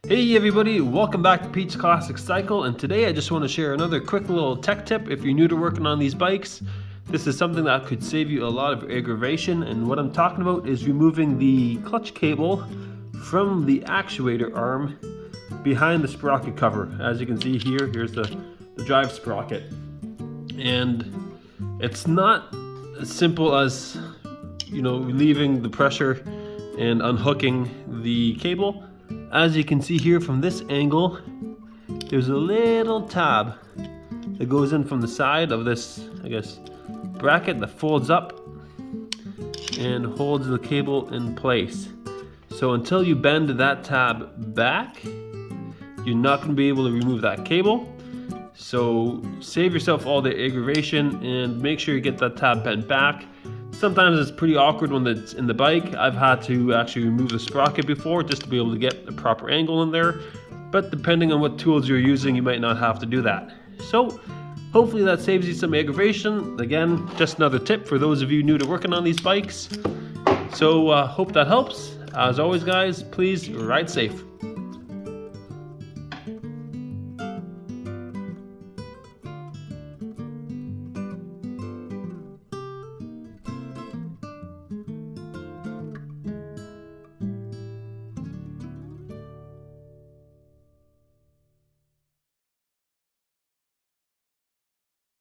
Hey everybody, welcome back to Pete's Classic Cycle, and today I just want to share another quick little tech tip if you're new to working on these bikes. This is something that could save you a lot of aggravation, and what I'm talking about is removing the clutch cable from the actuator arm behind the sprocket cover. As you can see here, here's the drive sprocket. And it's not as simple as, relieving the pressure and unhooking the cable. As you can see here from this angle, there's a little tab that goes in from the side of this, bracket that folds up and holds the cable in place. So until you bend that tab back, you're not going to be able to remove that cable. So save yourself all the aggravation and make sure you get that tab bent back. Sometimes it's pretty awkward when it's in the bike. I've had to actually remove the sprocket before just to be able to get the proper angle in there. But depending on what tools you're using, you might not have to do that. So hopefully that saves you some aggravation. Again, just another tip for those of you new to working on these bikes. So hope that helps. As always guys, please ride safe.